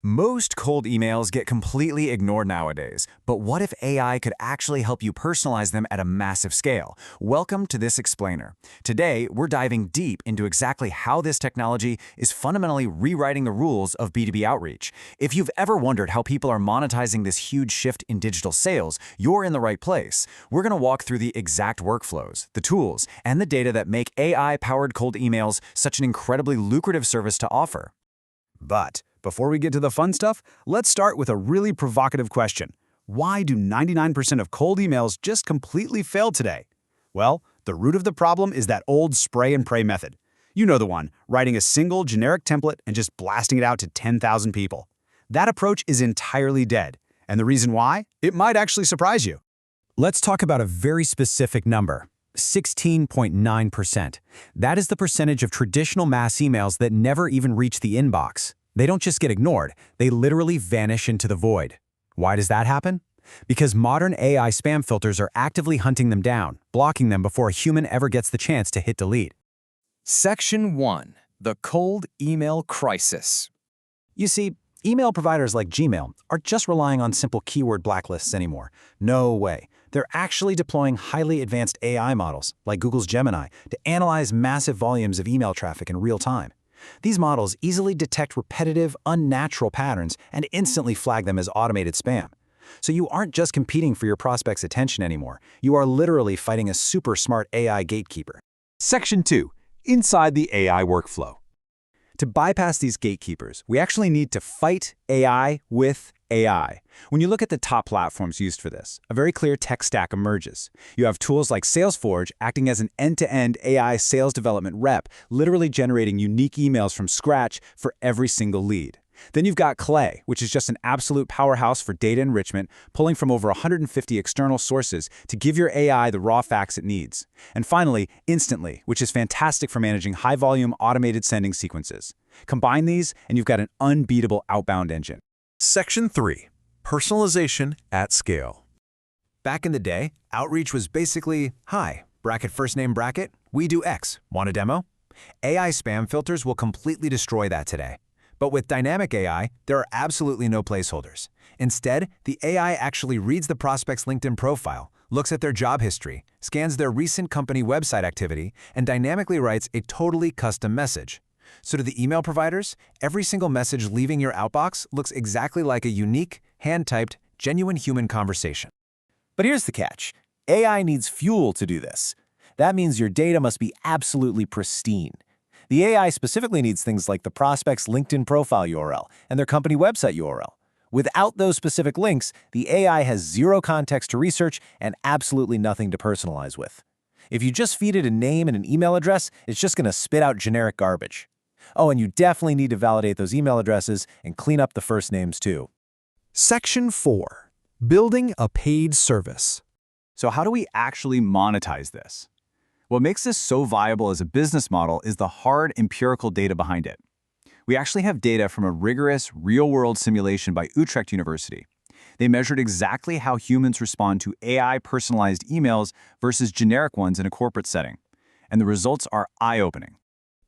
Most cold emails get completely ignored nowadays, but what if AI could actually help you personalize them at a massive scale? Welcome to this explainer. Today, we're diving deep into exactly how this technology is fundamentally rewriting the rules of B2B outreach. If you've ever wondered how people are monetizing this huge shift in digital sales, you're in the right place. We're going to walk through the exact workflows, the tools, and the data that make AI-powered cold emails such an incredibly lucrative service to offer. But before we get to the fun stuff, let's start with a really provocative question. Why do 99% of cold emails just completely fail today? Well, the root of the problem is that old spray and pray method. You know the one, writing a single generic template and just blasting it out to 10,000 people. That approach is entirely dead. And the reason why? It might actually surprise you. Let's talk about a very specific number. 16.9%. That is the percentage of traditional mass emails that never even reach the inbox. They don't just get ignored, they literally vanish into the void. Why does that happen? Because modern AI spam filters are actively hunting them down, blocking them before a human ever gets the chance to hit delete. Section 1. The Cold Email Crisis. You see, email providers like Gmail aren't just relying on simple keyword blacklists anymore. No way. They're actually deploying highly advanced AI models, like Google's Gemini, to analyze massive volumes of email traffic in real time. These models easily detect repetitive, unnatural patterns and instantly flag them as automated spam. So you aren't just competing for your prospects' attention anymore. You are literally fighting a super smart AI gatekeeper. Section 2. Inside the AI workflow. To bypass these gatekeepers, we actually need to fight AI with AI. When you look at the top platforms used for this, a very clear tech stack emerges. You have tools like Salesforge acting as an end-to-end AI sales development rep, literally generating unique emails from scratch for every single lead. Then you've got Clay, which is just an absolute powerhouse for data enrichment, pulling from over 150 external sources to give your AI the raw facts it needs. And finally, Instantly, which is fantastic for managing high-volume automated sending sequences. Combine these, and you've got an unbeatable outbound engine. Section 3. Personalization at scale. Back in the day, outreach was basically, hi, bracket first name bracket, we do X, want a demo? AI spam filters will completely destroy that today. But with dynamic AI, there are absolutely no placeholders. Instead, the AI actually reads the prospect's LinkedIn profile, looks at their job history, scans their recent company website activity, and dynamically writes a totally custom message. So to the email providers, every single message leaving your outbox looks exactly like a unique, hand-typed, genuine human conversation. But here's the catch. AI needs fuel to do this. That means your data must be absolutely pristine. The AI specifically needs things like the prospect's LinkedIn profile URL and their company website URL. Without those specific links, the AI has zero context to research and absolutely nothing to personalize with. If you just feed it a name and an email address, it's just going to spit out generic garbage. Oh, and you definitely need to validate those email addresses and clean up the first names too. Section 4. Building a paid service. So how do we actually monetize this? What makes this so viable as a business model is the hard empirical data behind it. We actually have data from a rigorous, real-world simulation by Utrecht University. They measured exactly how humans respond to AI-personalized emails versus generic ones in a corporate setting. And the results are eye-opening.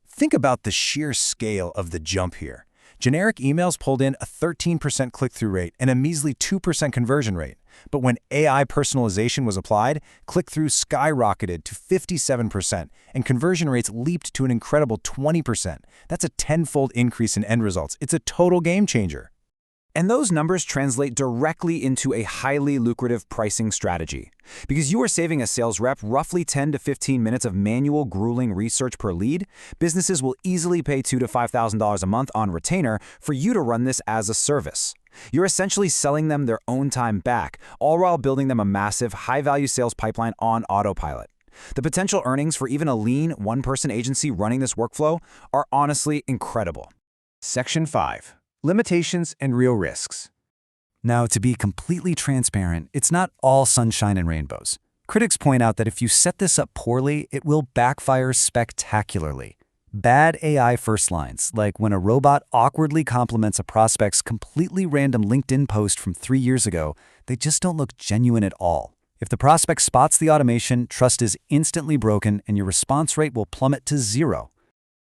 Think about the sheer scale of the jump here. Generic emails pulled in a 13% click-through rate and a measly 2% conversion rate. But when AI personalization was applied, click-throughs skyrocketed to 57%, and conversion rates leaped to an incredible 20%. That's a tenfold increase in end results. It's a total game changer. And those numbers translate directly into a highly lucrative pricing strategy. Because you are saving a sales rep roughly 10 to 15 minutes of manual, grueling research per lead, businesses will easily pay $2,000 to $5,000 a month on retainer for you to run this as a service. You're essentially selling them their own time back, all while building them a massive, high-value sales pipeline on autopilot. The potential earnings for even a lean, one-person agency running this workflow are honestly incredible. Section 5. Limitations and real risks. Now, to be completely transparent, it's not all sunshine and rainbows. Critics point out that if you set this up poorly, it will backfire spectacularly. Bad AI first lines, like when a robot awkwardly compliments a prospect's completely random LinkedIn post from 3 years ago, they just don't look genuine at all. If the prospect spots the automation, trust is instantly broken and your response rate will plummet to 0.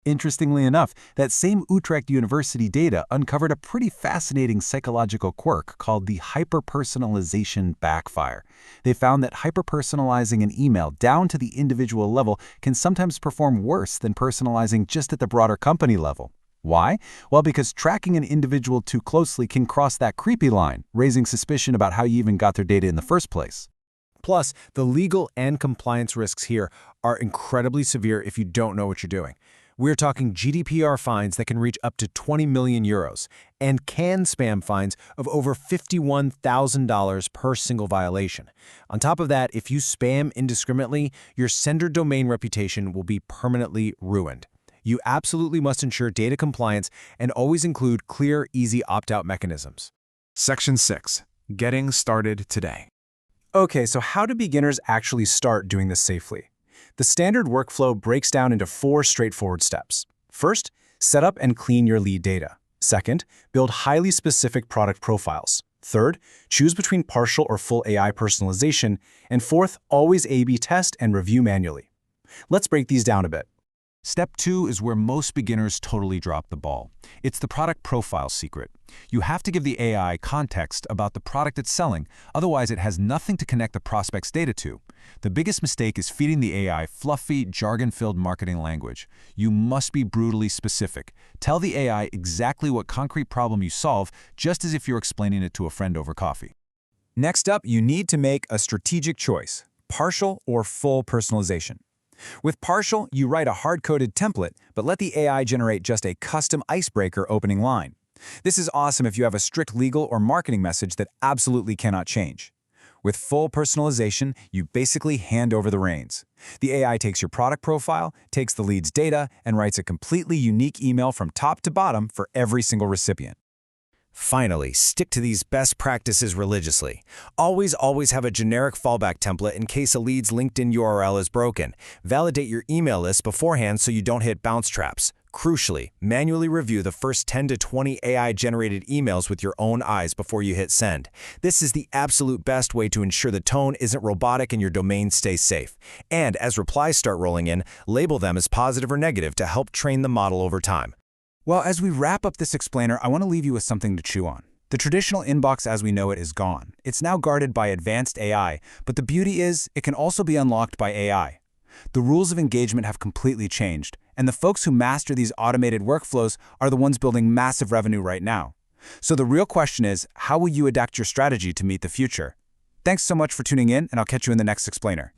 Interestingly enough, that same Utrecht University data uncovered a pretty fascinating psychological quirk called the hyperpersonalization backfire. They found that hyperpersonalizing an email down to the individual level can sometimes perform worse than personalizing just at the broader company level. Why? Well, because tracking an individual too closely can cross that creepy line, raising suspicion about how you even got their data in the first place. Plus, the legal and compliance risks here are incredibly severe if you don't know what you're doing. We're talking GDPR fines that can reach up to 20 million euros and CAN spam fines of over $51,000 per single violation. On top of that, if you spam indiscriminately, your sender domain reputation will be permanently ruined. You absolutely must ensure data compliance and always include clear, easy opt-out mechanisms. Section 6. Getting started today. Okay, so how do beginners actually start doing this safely? The standard workflow breaks down into 4 straightforward steps. First, set up and clean your lead data. Second, build highly specific product profiles. Third, choose between partial or full AI personalization. And fourth, always A/B test and review manually. Let's break these down a bit. Step 2 is where most beginners totally drop the ball. It's the product profile secret. You have to give the AI context about the product it's selling, otherwise it has nothing to connect the prospect's data to. The biggest mistake is feeding the AI fluffy, jargon-filled marketing language. You must be brutally specific. Tell the AI exactly what concrete problem you solve, just as if you're explaining it to a friend over coffee. Next up, you need to make a strategic choice, partial or full personalization. With partial, you write a hard-coded template, but let the AI generate just a custom icebreaker opening line. This is awesome if you have a strict legal or marketing message that absolutely cannot change. With full personalization, you basically hand over the reins. The AI takes your product profile, takes the lead's data, and writes a completely unique email from top to bottom for every single recipient. Finally, stick to these best practices religiously. Always have a generic fallback template in case a lead's LinkedIn URL is broken. Validate your email list beforehand so you don't hit bounce traps. Crucially, manually review the first 10 to 20 AI-generated emails with your own eyes before you hit send. This is the absolute best way to ensure the tone isn't robotic and your domain stays safe. And as replies start rolling in, label them as positive or negative to help train the model over time. Well, as we wrap up this explainer, I want to leave you with something to chew on. The traditional inbox as we know it is gone. It's now guarded by advanced AI, but the beauty is it can also be unlocked by AI. The rules of engagement have completely changed, and the folks who master these automated workflows are the ones building massive revenue right now. So the real question is, how will you adapt your strategy to meet the future? Thanks so much for tuning in, and I'll catch you in the next explainer.